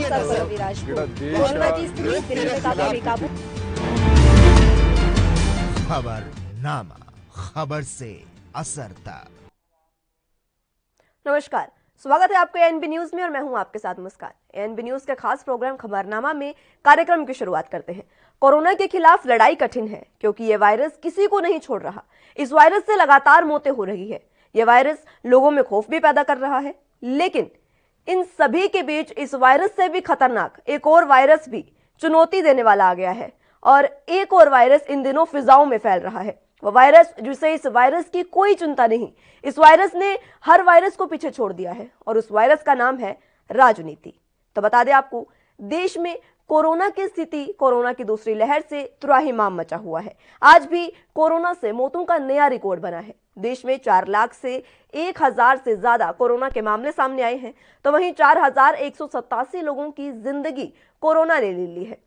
पर विराजमान कोरोना की स्थिति दिल्ली में काफी बेकाबू। खबरनामा, खबर से असर तक। नमस्कार, स्वागत है आपका एएनबी न्यूज में और मैं हूं आपके साथ मुस्कान। एएनबी न्यूज के खास प्रोग्राम खबरनामा में कार्यक्रम की शुरुआत करते हैं। कोरोना के खिलाफ लड़ाई कठिन है क्योंकि ये वायरस किसी को नहीं छोड़ रहा। इस वायरस से लगातार मौतें हो रही है। ये वायरस लोगों में खौफ भी पैदा कर रहा है, लेकिन इन सभी के बीच इस वायरस से भी खतरनाक एक और वायरस भी चुनौती देने वाला आ गया है और एक और वायरस इन दिनों फिजाओं में फैल रहा है। वह वायरस जिसे इस वायरस की कोई चिंता नहीं, इस वायरस ने हर वायरस को पीछे छोड़ दिया है और उस वायरस का नाम है राजनीति। तो बता दें आपको, देश में कोरोना की स्थिति कोरोना की दूसरी लहर से त्राहिमाम मचा हुआ है। आज भी कोरोना से मौतों का नया रिकॉर्ड बना है। देश में 4 लाख से 1,000 से ज्यादा कोरोना के मामले सामने आए हैं, तो वहीं 4,187 लोगों की जिंदगी कोरोना ने ले ली है।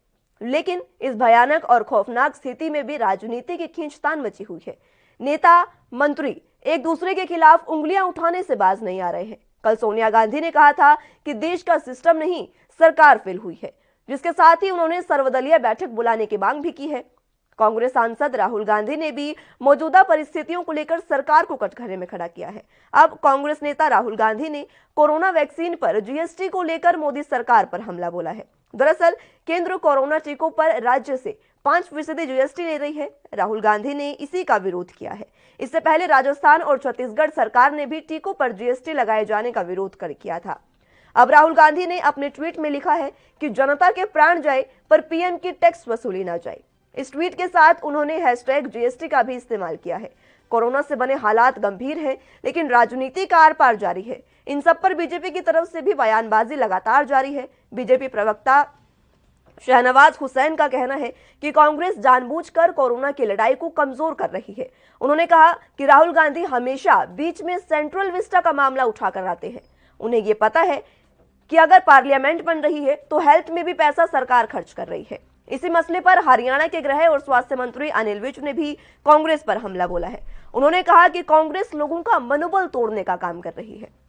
लेकिन इस भयानक और खौफनाक स्थिति में भी राजनीति की खींचतान मची हुई है। नेता मंत्री एक दूसरे के खिलाफ उंगलियां उठाने से बाज नहीं आ रहे हैं। कल सोनिया गांधी ने कहा था कि देश का सिस्टम नहीं, सरकार फेल हुई है, जिसके साथ ही उन्होंने सर्वदलीय बैठक बुलाने की मांग भी की है। कांग्रेस सांसद राहुल गांधी ने भी मौजूदा परिस्थितियों को लेकर सरकार को कटघरे में खड़ा किया है। अब कांग्रेस नेता राहुल गांधी ने कोरोना वैक्सीन पर जीएसटी को लेकर मोदी सरकार पर हमला बोला है। दरअसल केंद्र कोरोना टीकों पर राज्य से 5% जीएसटी ले रही है। राहुल गांधी ने इसी का विरोध किया है। इससे पहले राजस्थान और छत्तीसगढ़ सरकार ने भी टीकों पर जीएसटी लगाए जाने का विरोध किया था। अब राहुल गांधी ने अपने ट्वीट में लिखा है कि जनता के प्राण जाए पर पीएम की टैक्स वसूली ना जाए। इस ट्वीट के साथ उन्होंने हैशटैग जीएसटी का भी इस्तेमाल किया है। कोरोना से बने हालात गंभीर हैं, लेकिन राजनीति का आर पार जारी है। इन सब पर बीजेपी की तरफ से भी बयानबाजी लगातार जारी है। बीजेपी प्रवक्ता शहनवाज हुसैन का कहना है कि कांग्रेस जानबूझकर कोरोना की लड़ाई को कमजोर कर रही है। उन्होंने कहा कि राहुल गांधी हमेशा बीच में सेंट्रल विस्टा का मामला उठाकर आते हैं। उन्हें ये पता है कि अगर पार्लियामेंट बन रही है तो हेल्थ में भी पैसा सरकार खर्च कर रही है। इसी मसले पर हरियाणा के गृह और स्वास्थ्य मंत्री अनिल विज ने भी कांग्रेस पर हमला बोला है। उन्होंने कहा कि कांग्रेस लोगों का मनोबल तोड़ने का काम कर रही है।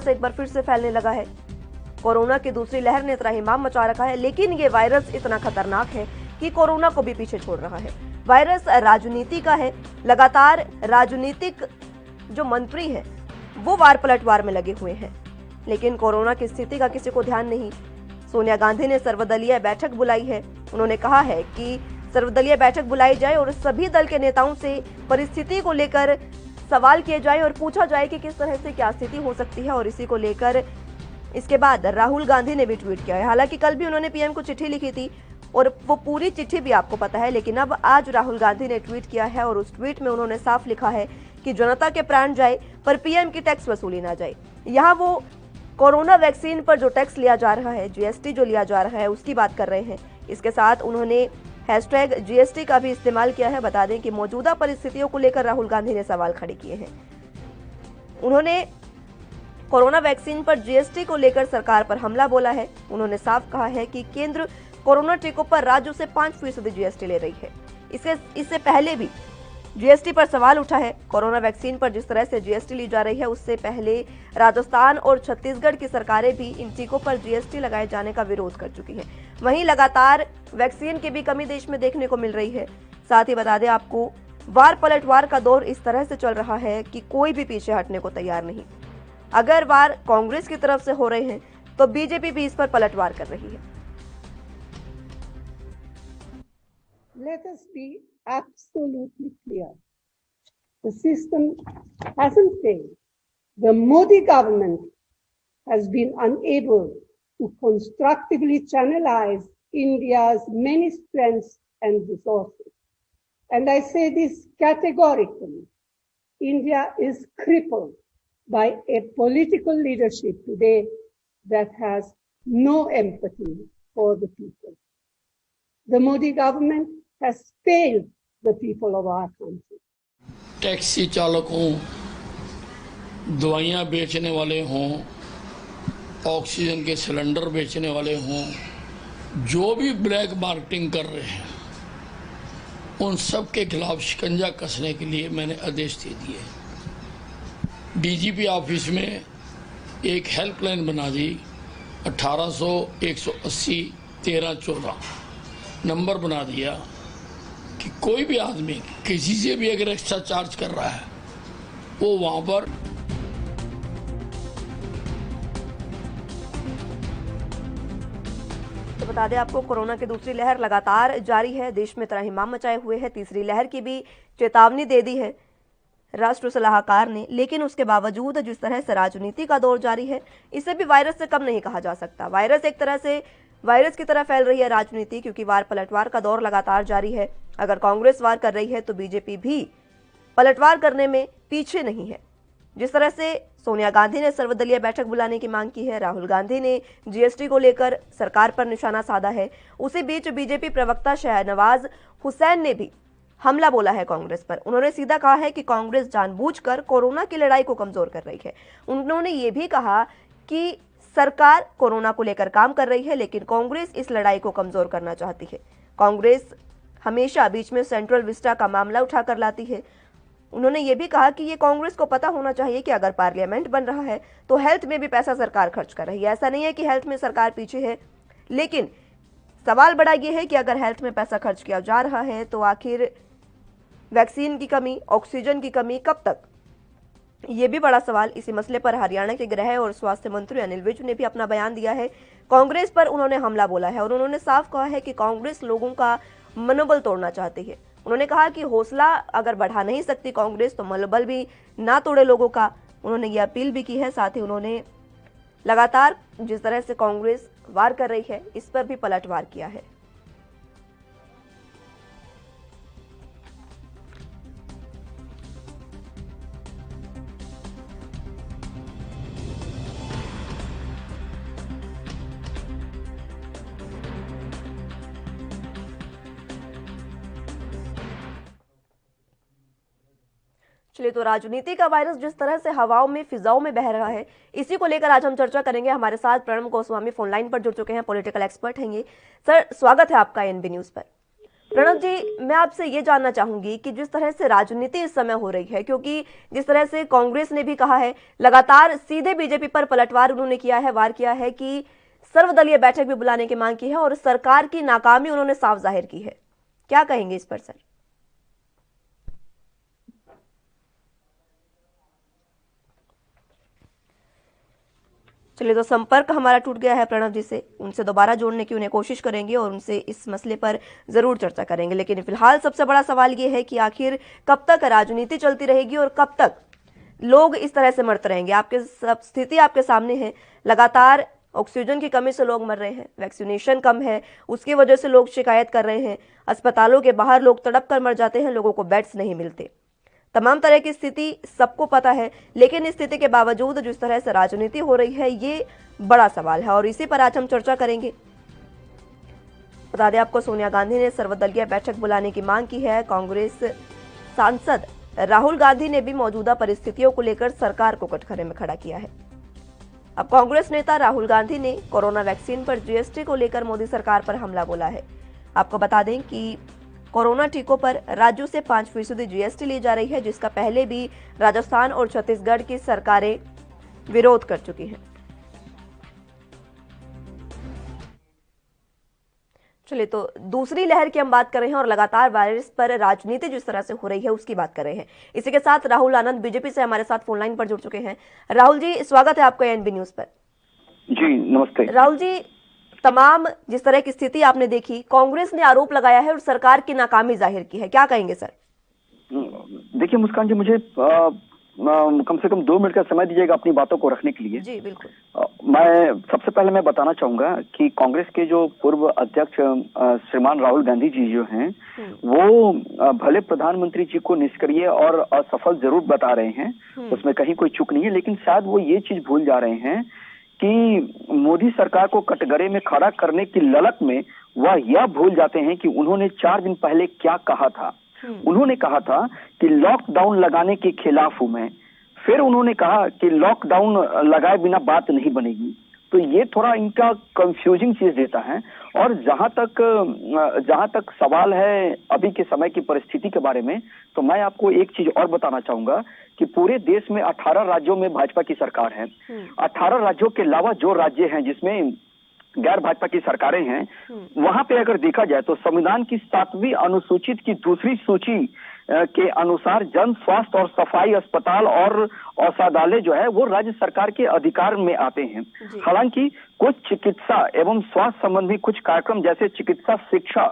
एक बार फिर से फैलने लगा है। कोरोना की दूसरी लहर ने त्राहिमाम मचा रखा है, लेकिन ये वायरस इतना खतरनाक है कि कोरोना को भी पीछे छोड़ रहा है। वायरस राजनीति का है। लगातार राजनीतिक जो मंत्री हैं वो वार पलटवार में लगे हुए हैं, लेकिन कोरोना की स्थिति का किसी को ध्यान नहीं। सोनिया गांधी ने सर्वदलीय बैठक बुलाई है। उन्होंने कहा है कि सर्वदलीय बैठक बुलाई जाए और सभी दल के नेताओं से परिस्थिति को लेकर सवाल किए जाए और पूछा जाए कि किस तरह से क्या स्थिति हो सकती है। और इसी को लेकर इसके बाद राहुल गांधी ने भी ट्वीट किया है। हालांकि कल भी उन्होंने पीएम को चिट्ठी लिखी थी और वो पूरी चिट्ठी भी आपको पता है, लेकिन अब आज राहुल गांधी ने ट्वीट किया है और उस ट्वीट में उन्होंने साफ लिखा है कि जनता के प्राण जाए पर पीएम की टैक्स वसूली ना जाए। यहाँ वो कोरोना वैक्सीन पर जो टैक्स लिया जा रहा है, जीएसटी जो लिया जा रहा है, उसकी बात कर रहे हैं। इसके साथ उन्होंने हैशटैग जीएसटी का भी इस्तेमाल किया है। बता दें कि मौजूदा परिस्थितियों को लेकर राहुल गांधी ने सवाल खड़े किए हैं। उन्होंने कोरोना वैक्सीन पर जीएसटी को लेकर सरकार पर हमला बोला है। उन्होंने साफ कहा है कि केंद्र कोरोना टीकों पर राज्यों से 5% जीएसटी ले रही है। इससे पहले भी जीएसटी पर सवाल उठा है। कोरोना वैक्सीन पर जिस तरह से जीएसटी ली जा रही है, उससे पहले राजस्थान और छत्तीसगढ़ की सरकारें भी इन टीकों पर जीएसटी लगाए जाने का विरोध कर चुकी हैं। वहीं लगातार वैक्सीन की भी कमी देश में देखने को मिल रही है। साथ ही बता दें आपको, वार पलटवार का दौर इस तरह से चल रहा है कि कोई भी पीछे हटने को तैयार नहीं। अगर वार कांग्रेस की तरफ से हो रहे हैं तो बीजेपी भी इस पर पलटवार कर रही है। Let us be absolutely clear. The system hasn't failed. The Modi government has been unable to constructively channelize India's many strengths and resources. And I say this categorically. India is crippled by a political leadership today that has no empathy for the people. The Modi government has failed the people of our country. Taxi चालकों, दवाइयाँ बेचने वाले हों, oxygen के cylinder बेचने वाले हों, जो भी ब्लैक मार्केटिंग कर रहे हैं, उन सब के खिलाफ शिकंजा कसने के लिए मैंने आदेश दे दिए। डीजीपी ऑफिस में एक हेल्पलाइन बना दी, 1800 180 1314 नंबर बना दिया कि कोई भी आदमी किसी से भी अगर एक्स्ट्रा चार्ज कर रहा है वो वहां पर तो बता दें आपको, कोरोना की दूसरी लहर लगातार जारी है। देश में त्राहिमाम मचाए हुए है। तीसरी लहर की भी चेतावनी दे दी है राष्ट्र सलाहकार ने, लेकिन उसके बावजूद जिस तरह से राजनीति का दौर जारी है, इसे भी वायरस से कम नहीं कहा जा सकता। वायरस एक तरह से वायरस की तरह फैल रही है राजनीति, क्योंकि वार पलटवार का दौर लगातार जारी है। अगर कांग्रेस वार कर रही है तो बीजेपी भी पलटवार करने में पीछे नहीं है। जिस तरह से सोनिया गांधी ने सर्वदलीय बैठक बुलाने की मांग की है, राहुल गांधी ने जीएसटी को लेकर सरकार पर निशाना साधा है, उसी बीच बीजेपी प्रवक्ता शाहनवाज हुसैन ने भी हमला बोला है कांग्रेस पर। उन्होंने सीधा कहा है कि कांग्रेस जानबूझकर कोरोना की लड़ाई को कमजोर कर रही है। उन्होंने ये भी कहा कि सरकार कोरोना को लेकर काम कर रही है, लेकिन कांग्रेस इस लड़ाई को कमजोर करना चाहती है। कांग्रेस हमेशा बीच में सेंट्रल विस्टा का मामला उठाकर लाती है। उन्होंने ये भी कहा कि ये कांग्रेस को पता होना चाहिए कि अगर पार्लियामेंट बन रहा है तो हेल्थ में भी पैसा सरकार खर्च कर रही है। ऐसा नहीं है कि हेल्थ में सरकार पीछे है, लेकिन सवाल बड़ा ये है कि अगर हेल्थ में पैसा खर्च किया जा रहा है तो आखिर वैक्सीन की कमी, ऑक्सीजन की कमी कब तक? ये भी बड़ा सवाल। इसी मसले पर हरियाणा के गृह और स्वास्थ्य मंत्री अनिल विज ने भी अपना बयान दिया है। कांग्रेस पर उन्होंने हमला बोला है और उन्होंने साफ कहा है कि कांग्रेस लोगों का मनोबल तोड़ना चाहती है। उन्होंने कहा कि हौसला अगर बढ़ा नहीं सकती कांग्रेस तो मनोबल भी ना तोड़े लोगों का। उन्होंने ये अपील भी की है। साथ ही उन्होंने लगातार जिस तरह से कांग्रेस वार कर रही है, इस पर भी पलटवार किया है। चलिए, तो राजनीति का वायरस जिस तरह से हवाओं में, फिजाओं में बह रहा है, इसी को लेकर आज हम चर्चा करेंगे। हमारे साथ प्रणब गोस्वामी फोन लाइन पर जुड़ चुके हैं, पॉलिटिकल एक्सपर्ट हैं ये। सर, स्वागत है आपका एनबी न्यूज पर। प्रणब जी, मैं आपसे ये जानना चाहूंगी कि जिस तरह से राजनीति इस समय हो रही है, क्योंकि जिस तरह से कांग्रेस ने भी कहा है, लगातार सीधे बीजेपी पर पलटवार उन्होंने किया है, वार किया है कि सर्वदलीय बैठक भी बुलाने की मांग की है और सरकार की नाकामी उन्होंने साफ जाहिर की है। क्या कहेंगे इस पर सर? चलिए, तो संपर्क हमारा टूट गया है प्रणब जी से। उनसे दोबारा जोड़ने की उन्हें कोशिश करेंगे और उनसे इस मसले पर जरूर चर्चा करेंगे। लेकिन फिलहाल सबसे बड़ा सवाल ये है कि आखिर कब तक राजनीति चलती रहेगी और कब तक लोग इस तरह से मरते रहेंगे? आपके स्थिति आपके सामने है। लगातार ऑक्सीजन की कमी से लोग मर रहे हैं, वैक्सीनेशन कम है, उसकी वजह से लोग शिकायत कर रहे हैं, अस्पतालों के बाहर लोग तड़प कर मर जाते हैं, लोगों को बेड्स नहीं मिलते। तमाम तरह की स्थिति सबको पता है, लेकिन इस स्थिति के बावजूद जिस तरह से राजनीति हो रही है, ये बड़ा सवाल है और इसी पर आज हम चर्चा करेंगे। बता दें आपको, सोनिया गांधी ने सर्वदलीय बैठक बुलाने की मांग की है। कांग्रेस सांसद राहुल गांधी ने भी मौजूदा परिस्थितियों को लेकर सरकार को कटघरे में खड़ा किया है। अब कांग्रेस नेता राहुल गांधी ने कोरोना वैक्सीन पर जीएसटी को लेकर मोदी सरकार पर हमला बोला है। आपको बता दें कि कोरोना टीकों पर राज्यों से 5% जीएसटी ली जा रही है, जिसका पहले भी राजस्थान और छत्तीसगढ़ की सरकारें विरोध कर चुकी हैं। चलिए, तो दूसरी लहर की हम बात कर रहे हैं और लगातार वायरस पर राजनीति जिस तरह से हो रही है उसकी बात कर रहे हैं। इसी के साथ राहुल आनंद बीजेपी से हमारे साथ फोन लाइन पर जुड़ चुके हैं। राहुल जी, स्वागत है आपका एनबी न्यूज पर। जी नमस्ते। राहुल जी, तमाम जिस तरह की स्थिति आपने देखी, कांग्रेस ने आरोप लगाया है और सरकार की नाकामी जाहिर की है, क्या कहेंगे सर? देखिए मुस्कान जी, मुझे कम से कम 2 मिनट का समय दीजिएगा अपनी बातों को रखने के लिए। जी बिल्कुल। मैं सबसे पहले मैं बताना चाहूंगा कि कांग्रेस के जो पूर्व अध्यक्ष श्रीमान राहुल गांधी जी जो हैं, वो भले प्रधानमंत्री जी को निष्क्रिय और असफल जरूर बता रहे हैं, उसमें कहीं कोई चूक नहीं है, लेकिन शायद वो ये चीज भूल जा रहे हैं कि मोदी सरकार को कटघरे में खड़ा करने की ललक में वह यह भूल जाते हैं कि उन्होंने 4 दिन पहले क्या कहा था। उन्होंने कहा था कि लॉकडाउन लगाने के खिलाफ हूं मैं, फिर उन्होंने कहा कि लॉकडाउन लगाए बिना बात नहीं बनेगी। तो ये थोड़ा इनका कंफ्यूजिंग चीज देता है। और जहां तक सवाल है अभी के समय की परिस्थिति के बारे में, तो मैं आपको एक चीज और बताना चाहूंगा कि पूरे देश में 18 राज्यों में भाजपा की सरकार है। 18 राज्यों के अलावा जो राज्य हैं जिसमें गैर भाजपा की सरकारें हैं, वहां पे अगर देखा जाए तो संविधान की 7वीं अनुसूचित की दूसरी सूची के अनुसार जन स्वास्थ्य और सफाई अस्पताल और औषधालय जो है वो राज्य सरकार के अधिकार में आते हैं। हालांकि कुछ चिकित्सा एवं स्वास्थ्य संबंधी कुछ कार्यक्रम जैसे चिकित्सा शिक्षा,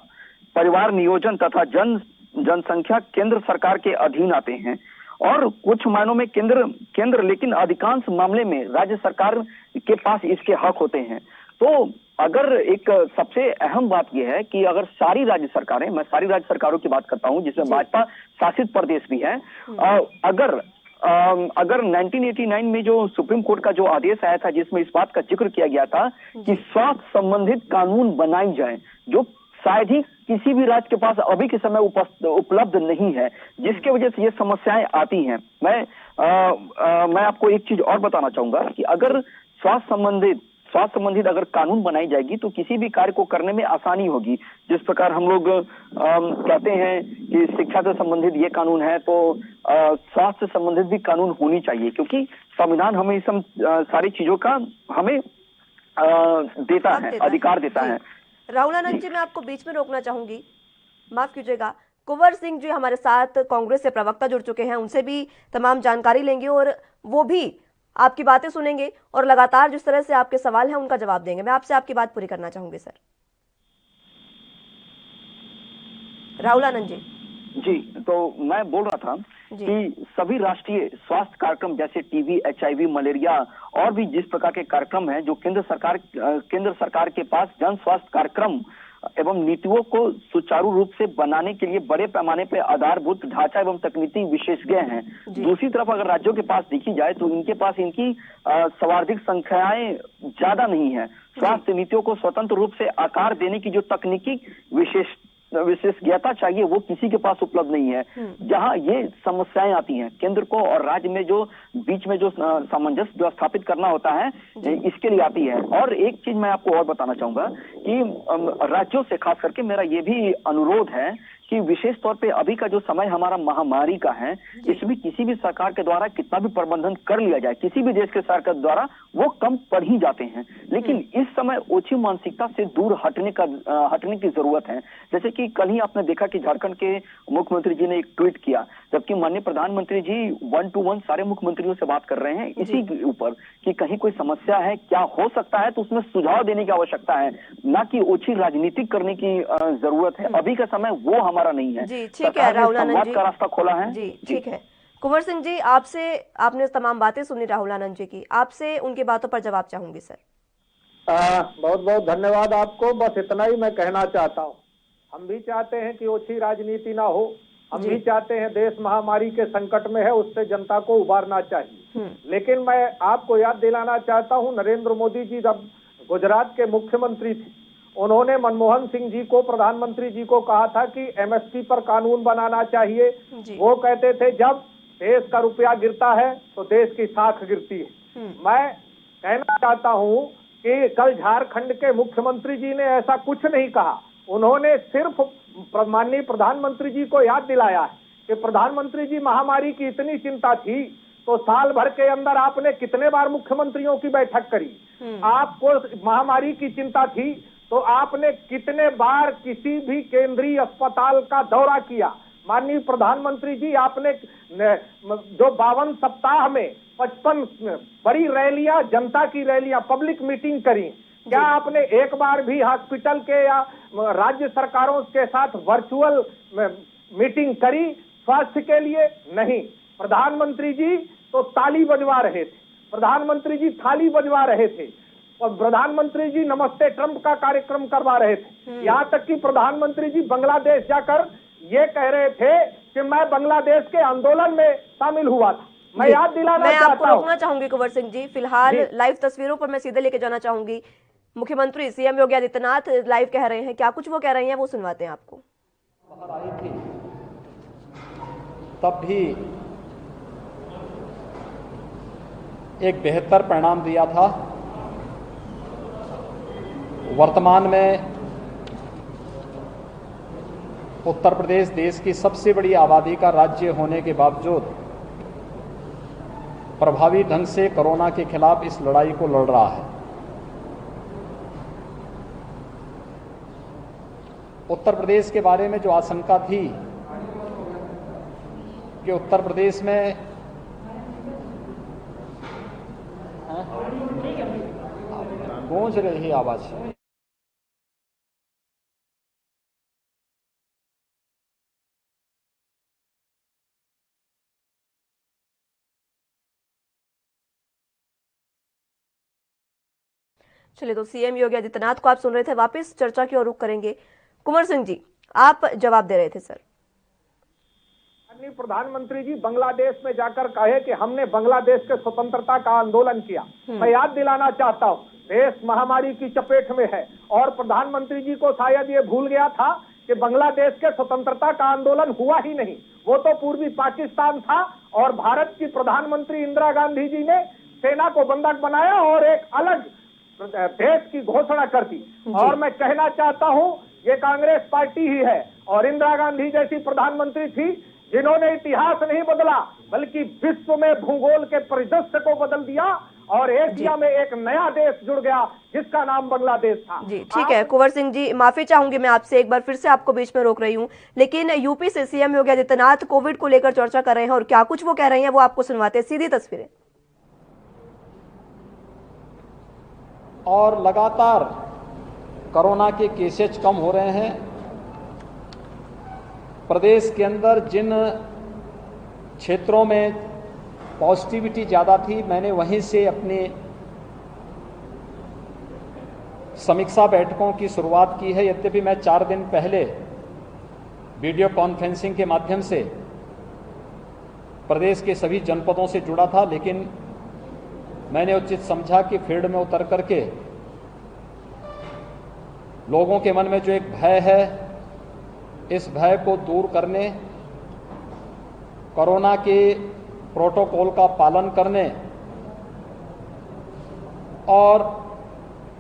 परिवार नियोजन तथा जनसंख्या केंद्र सरकार के अधीन आते हैं और कुछ मायनों में केंद्र लेकिन अधिकांश मामले में राज्य सरकार के पास इसके हक होते हैं। तो अगर एक सबसे अहम बात यह है कि अगर सारी राज्य सरकारें, मैं सारी राज्य सरकारों की बात करता हूं जिसमें भाजपा शासित प्रदेश भी है, अगर 1989 में जो सुप्रीम कोर्ट का जो आदेश आया था जिसमें इस बात का जिक्र किया गया था कि स्वास्थ्य संबंधित कानून बनाई जाए, जो शायद ही किसी भी राज्य के पास अभी के समय उपलब्ध नहीं है, जिसके वजह से ये समस्याएं आती हैं। मैं आपको एक चीज और बताना चाहूंगा कि अगर स्वास्थ्य संबंधित अगर कानून बनाई जाएगी तो किसी भी कार्य को करने में आसानी होगी। जिस प्रकार हम लोग कहते हैं कि शिक्षा से संबंधित ये कानून है, तो स्वास्थ्य से संबंधित भी कानून होनी चाहिए, क्योंकि संविधान हमें इस सारी चीजों का हमें देता है, अधिकार देता है। राहुल आनंद जी, मैं आपको बीच में रोकना चाहूंगी, माफ कीजिएगा। कुंवर सिंह जी हमारे साथ कांग्रेस से प्रवक्ता जुड़ चुके हैं, उनसे भी तमाम जानकारी लेंगे और वो भी आपकी बातें सुनेंगे और लगातार जिस तरह से आपके सवाल हैं उनका जवाब देंगे। मैं आपसे आपकी बात पूरी करना चाहूंगी सर। राहुल आनंद जी। जी, तो मैं बोल रहा था कि सभी राष्ट्रीय स्वास्थ्य कार्यक्रम जैसे टीबी, HIV, मलेरिया और भी जिस प्रकार के कार्यक्रम हैं जो केंद्र सरकार के पास जन स्वास्थ्य कार्यक्रम एवं नीतियों को सुचारू रूप से बनाने के लिए बड़े पैमाने पर आधारभूत ढांचा एवं तकनीकी विशेषज्ञ हैं। दूसरी तरफ अगर राज्यों के पास देखी जाए तो इनके पास इनकी सर्वाधिक संख्याएं ज्यादा नहीं है। स्वास्थ्य नीतियों को स्वतंत्र रूप से आकार देने की जो तकनीकी विशेषज्ञता चाहिए वो किसी के पास उपलब्ध नहीं है। जहां ये समस्याएं आती हैं, केंद्र को और राज्य में जो बीच में जो सामंजस्य जो स्थापित करना होता है इसके लिए आती है। और एक चीज मैं आपको और बताना चाहूंगा कि राज्यों से खास करके मेरा ये भी अनुरोध है कि विशेष तौर पे अभी का जो समय हमारा महामारी का है, इसमें किसी भी सरकार के द्वारा कितना भी प्रबंधन कर लिया जाए, किसी भी देश के सरकार के द्वारा वो कम पड़ ही जाते हैं। लेकिन इस समय ओछी मानसिकता से दूर हटने की जरूरत है। जैसे कि कल ही आपने देखा कि झारखंड के मुख्यमंत्री जी ने एक ट्वीट किया, जबकि माननीय प्रधानमंत्री जी 1 to 1 सारे मुख्यमंत्रियों से बात कर रहे हैं इसी के ऊपर कि कहीं कोई समस्या है, क्या हो सकता है, तो उसमें सुझाव देने की आवश्यकता है, ना कि ओछी राजनीतिक करने की जरूरत है। अभी का समय वो हमारा नहीं है। जी ठीक है राहुल आनंद जी, का रास्ता खोला है। जी ठीक है। कुंवर सिंह जी, आपने तमाम बातें सुनी राहुल आनंद जी की, आपसे उनकी बातों पर जवाब चाहूंगी सर। बहुत बहुत धन्यवाद आपको। बस इतना ही मैं कहना चाहता हूँ, हम भी चाहते हैं कि ओछी राजनीति ना हो, हम भी चाहते हैं देश महामारी के संकट में है, उससे जनता को उबारना चाहिए। लेकिन मैं आपको याद दिलाना चाहता हूँ, नरेंद्र मोदी जी जब गुजरात के मुख्यमंत्री थे, उन्होंने मनमोहन सिंह जी को, प्रधानमंत्री जी को कहा था कि MSP पर कानून बनाना चाहिए। वो कहते थे जब देश का रुपया गिरता है तो देश की साख गिरती है। मैं कहना चाहता हूँ कि कल झारखंड के मुख्यमंत्री जी ने ऐसा कुछ नहीं कहा, उन्होंने सिर्फ माननीय प्रधानमंत्री जी को याद दिलाया है कि प्रधानमंत्री जी महामारी की इतनी चिंता थी तो साल भर के अंदर आपने कितने बार मुख्यमंत्रियों की बैठक करी, आपको महामारी की चिंता थी तो आपने कितने बार किसी भी केंद्रीय अस्पताल का दौरा किया। माननीय प्रधानमंत्री जी, आपने जो 52 सप्ताह में 55 बड़ी रैलियां, जनता की रैलियां, पब्लिक मीटिंग करी। क्या आपने एक बार भी हॉस्पिटल के या राज्य सरकारों के साथ वर्चुअल मीटिंग करी स्वास्थ्य के लिए? नहीं। प्रधानमंत्री जी तो ताली बजवा रहे थे, प्रधानमंत्री जी थाली बजवा रहे थे, और प्रधानमंत्री जी नमस्ते ट्रंप का कार्यक्रम करवा रहे थे। यहाँ तक कि प्रधानमंत्री जी बांग्लादेश जाकर ये कह रहे थे कि मैं बांग्लादेश के आंदोलन में शामिल हुआ था। मैं याद दिलाना चाहता हूं। मैं आपको रोकना चाहूंगी कुंवर सिंह जी, फिलहाल लाइव तस्वीरों पर मैं सीधे लेके जाना चाहूंगी। मुख्यमंत्री सीएम योगी आदित्यनाथ लाइव कह रहे हैं, क्या कुछ वो कह रहे हैं वो सुनवाते हैं आपको। बाहर आई थी तब भी एक बेहतर परिणाम दिया था। वर्तमान में उत्तर प्रदेश देश की सबसे बड़ी आबादी का राज्य होने के बावजूद प्रभावी ढंग से कोरोना के खिलाफ इस लड़ाई को लड़ रहा है। उत्तर प्रदेश के बारे में जो आशंका थी कि उत्तर प्रदेश में गूंज रही आवाज, चलिए, तो सीएम योगी आदित्यनाथ को आप सुन रहे थे, वापस चर्चा की ओर रुख करेंगे। कुंवर सिंह जी, आप जवाब दे रहे थे सर। प्रधानमंत्री जी बांग्लादेश में जाकर कहे कि हमने बांग्लादेश के स्वतंत्रता का आंदोलन किया। मैं याद दिलाना चाहता हूं, देश महामारी की चपेट में है और प्रधानमंत्री जी को शायद ये भूल गया था कि बांग्लादेश के स्वतंत्रता का आंदोलन हुआ ही नहीं, वो तो पूर्वी पाकिस्तान था और भारत की प्रधानमंत्री इंदिरा गांधी जी ने सेना को बंधक बनाया और एक अलग देश की घोषणा कर दी। और मैं कहना चाहता हूं, ये कांग्रेस पार्टी ही है और इंदिरा गांधी जैसी प्रधानमंत्री थी जिन्होंने इतिहास नहीं बदला बल्कि विश्व में भूगोल के परिदृश्य को बदल दिया और एशिया में एक नया देश जुड़ गया जिसका नाम बांग्लादेश था। जी ठीक है कुंवर सिंह जी, माफी चाहूंगी मैं आपसे, एक बार फिर से आपको बीच में रोक रही हूं, लेकिन यूपी से सीएम योगी आदित्यनाथ कोविड को लेकर चर्चा कर रहे हैं और क्या कुछ वो कह रहे हैं वो आपको सुनवाते हैं, सीधी तस्वीरें। और लगातार कोरोना के केसेज कम हो रहे हैं। प्रदेश के अंदर जिन क्षेत्रों में पॉजिटिविटी ज़्यादा थी, मैंने वहीं से अपनी समीक्षा बैठकों की शुरुआत की है। यद्यपि मैं 4 दिन पहले वीडियो कॉन्फ्रेंसिंग के माध्यम से प्रदेश के सभी जनपदों से जुड़ा था, लेकिन मैंने उचित समझा कि फील्ड में उतर करके लोगों के मन में जो एक भय है, इस भय को दूर करने, कोरोना के प्रोटोकॉल का पालन करने और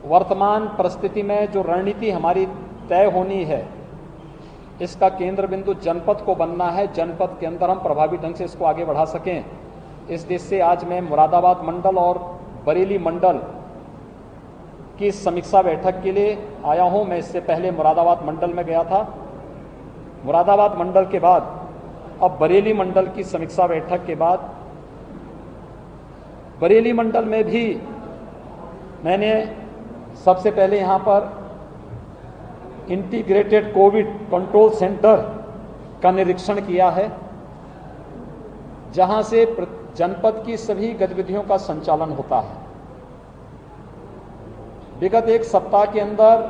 वर्तमान परिस्थिति में जो रणनीति हमारी तय होनी है, इसका केंद्र बिंदु जनपद को बनना है। जनपद के अंदर हम प्रभावी ढंग से इसको आगे बढ़ा सकें, इस देश से आज मैं मुरादाबाद मंडल और बरेली मंडल की समीक्षा बैठक के लिए आया हूं। मैं इससे पहले मुरादाबाद मंडल में गया था। मुरादाबाद मंडल के बाद अब बरेली मंडल की समीक्षा बैठक के बाद बरेली मंडल में भी मैंने सबसे पहले यहां पर इंटीग्रेटेड कोविड कंट्रोल सेंटर का निरीक्षण किया है, जहां से जनपद की सभी गतिविधियों का संचालन होता है। विगत एक सप्ताह के अंदर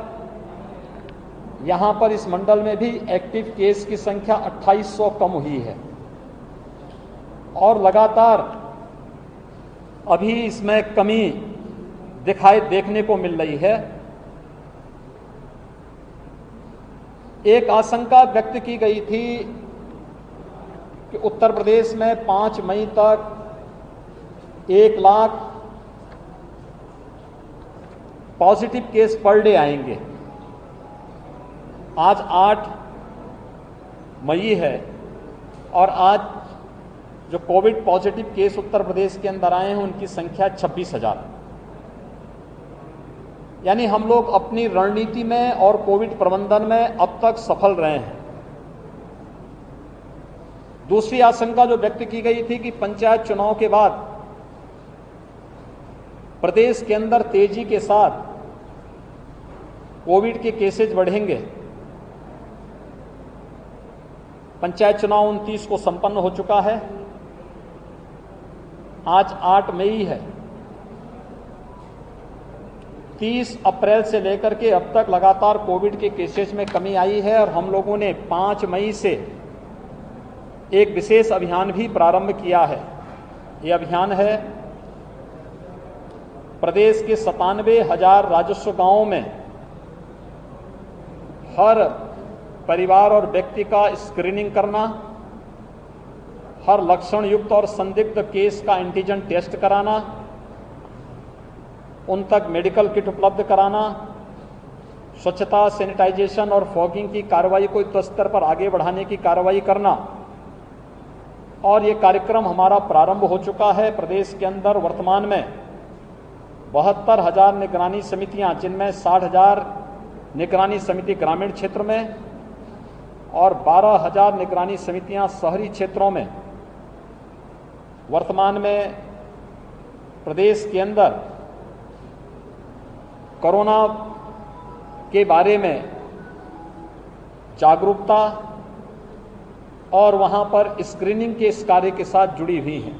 यहां पर इस मंडल में भी एक्टिव केस की संख्या 2800 कम हुई है और लगातार अभी इसमें कमी देखने को मिल रही है। एक आशंका व्यक्त की गई थी कि उत्तर प्रदेश में 5 मई तक 1 lakh positive case per day आएंगे। आज 8 मई है और आज जो Covid positive case Uttar Pradesh के अंदर आए हैं उनकी संख्या 26,000। यानी हम लोग अपनी रणनीति में और कोविड प्रबंधन में अब तक सफल रहे हैं। दूसरी आशंका जो व्यक्त की गई थी कि पंचायत चुनाव के बाद प्रदेश के अंदर तेजी के साथ कोविड के केसेज बढ़ेंगे। पंचायत चुनाव 29 को संपन्न हो चुका है। आज 8 मई है। 30 अप्रैल से लेकर के अब तक लगातार कोविड के केसेस में कमी आई है और हम लोगों ने 5 मई से एक विशेष अभियान भी प्रारंभ किया है। ये अभियान है प्रदेश के 97,000 राजस्व गांवों में हर परिवार और व्यक्ति का स्क्रीनिंग करना, हर लक्षण युक्त और संदिग्ध केस का एंटीजन टेस्ट कराना, उन तक मेडिकल किट उपलब्ध कराना, स्वच्छता, सैनिटाइजेशन और फॉगिंग की कार्रवाई को युद्ध स्तर पर आगे बढ़ाने की कार्रवाई करना। और ये कार्यक्रम हमारा प्रारंभ हो चुका है। प्रदेश के अंदर वर्तमान में 72,000 निगरानी समितियां, जिनमें 60,000 निगरानी समिति ग्रामीण क्षेत्र में और 12,000 निगरानी समितियां शहरी क्षेत्रों में वर्तमान में प्रदेश के अंदर कोरोना के बारे में जागरूकता और वहां पर स्क्रीनिंग के इस कार्य के साथ जुड़ी हुई हैं।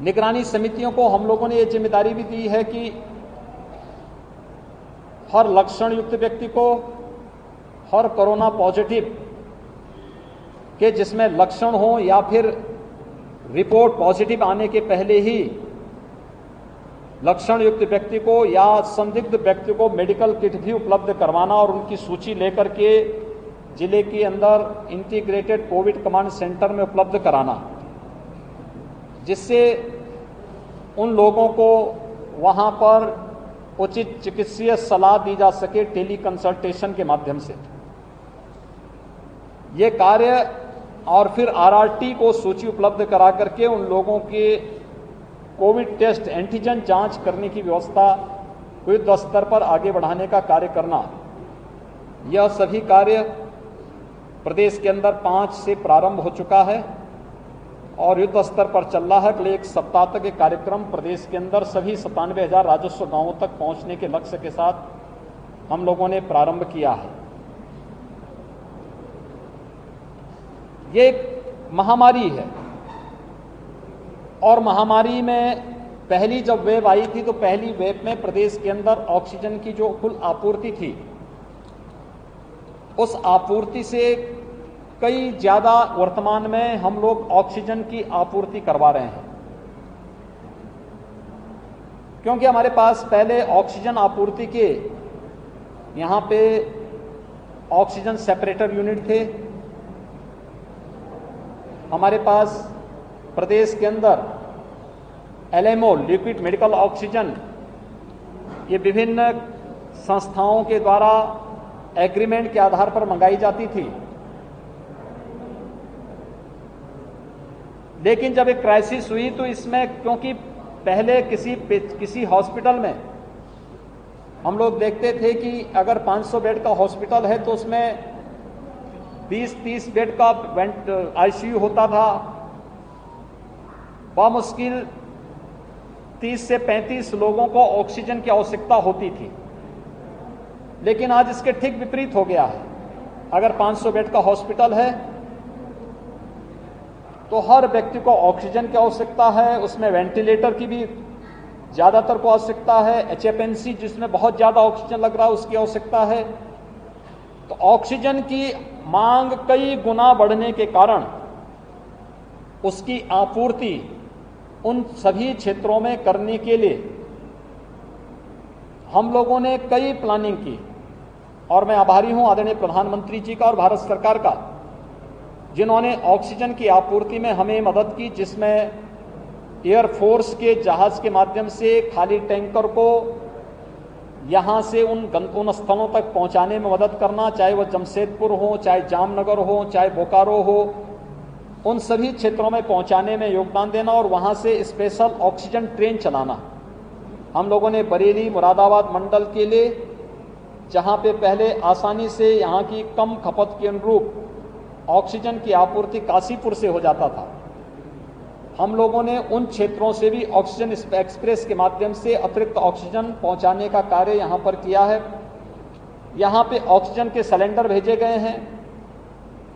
निगरानी समितियों को हम लोगों ने ये जिम्मेदारी भी दी है कि हर लक्षण युक्त व्यक्ति को, हर कोरोना पॉजिटिव के जिसमें लक्षण हो या फिर रिपोर्ट पॉजिटिव आने के पहले ही लक्षण युक्त व्यक्ति को या संदिग्ध व्यक्ति को मेडिकल किट भी उपलब्ध करवाना और उनकी सूची लेकर के जिले के अंदर इंटीग्रेटेड कोविड कमांड सेंटर में उपलब्ध कराना, जिससे उन लोगों को वहां पर उचित चिकित्सीय सलाह दी जा सके टेली कंसल्टेशन के माध्यम से। ये कार्य और फिर आरआरटी को सूची उपलब्ध करा करके उन लोगों के कोविड टेस्ट एंटीजन जांच करने की व्यवस्था युद्ध स्तर पर आगे बढ़ाने का कार्य करना, यह सभी कार्य प्रदेश के अंदर 5 से प्रारंभ हो चुका है और युद्ध स्तर पर चल रहा है। अगले एक सप्ताह तक ये कार्यक्रम प्रदेश के अंदर सभी 97,000 राजस्व गांवों तक पहुंचने के लक्ष्य के साथ हम लोगों ने प्रारंभ किया है। ये एक महामारी है और महामारी में पहली जब वेव आई थी तो पहली वेव में प्रदेश के अंदर ऑक्सीजन की जो कुल आपूर्ति थी, उस आपूर्ति से कई ज्यादा वर्तमान में हम लोग ऑक्सीजन की आपूर्ति करवा रहे हैं, क्योंकि हमारे पास पहले ऑक्सीजन आपूर्ति के यहाँ पे ऑक्सीजन सेपरेटर यूनिट थे। हमारे पास प्रदेश के अंदर एलएमओ लिक्विड मेडिकल ऑक्सीजन ये विभिन्न संस्थाओं के द्वारा एग्रीमेंट के आधार पर मंगाई जाती थी। लेकिन जब एक क्राइसिस हुई तो इसमें, क्योंकि पहले किसी हॉस्पिटल में हम लोग देखते थे कि अगर 500 बेड का हॉस्पिटल है तो उसमें 20-30 बेड का आईसीयू होता था, मुश्किल 30 से 35 लोगों को ऑक्सीजन की आवश्यकता होती थी। लेकिन आज इसके ठीक विपरीत हो गया है। अगर 500 बेड का हॉस्पिटल है तो हर व्यक्ति को ऑक्सीजन की आवश्यकता है, उसमें वेंटिलेटर की भी ज़्यादातर को आवश्यकता है, एचएफएनसी जिसमें बहुत ज़्यादा ऑक्सीजन लग रहा है उसकी आवश्यकता है। तो ऑक्सीजन की मांग कई गुना बढ़ने के कारण उसकी आपूर्ति उन सभी क्षेत्रों में करने के लिए हम लोगों ने कई प्लानिंग की और मैं आभारी हूं आदरणीय प्रधानमंत्री जी का और भारत सरकार का, जिन्होंने ऑक्सीजन की आपूर्ति में हमें मदद की, जिसमें एयरफोर्स के जहाज के माध्यम से खाली टैंकर को यहां से उन स्थलों तक पहुंचाने में मदद करना, चाहे वह जमशेदपुर हो, चाहे जामनगर हो, चाहे बोकारो हो, उन सभी क्षेत्रों में पहुंचाने में योगदान देना और वहां से स्पेशल ऑक्सीजन ट्रेन चलाना। हम लोगों ने बरेली मुरादाबाद मंडल के लिए, जहां पे पहले आसानी से यहां की कम खपत के अनुरूप ऑक्सीजन की आपूर्ति काशीपुर से हो जाता था, हम लोगों ने उन क्षेत्रों से भी ऑक्सीजन एक्सप्रेस के माध्यम से अतिरिक्त ऑक्सीजन पहुंचाने का कार्य यहां पर किया है। यहां पे ऑक्सीजन के सिलेंडर भेजे गए हैं,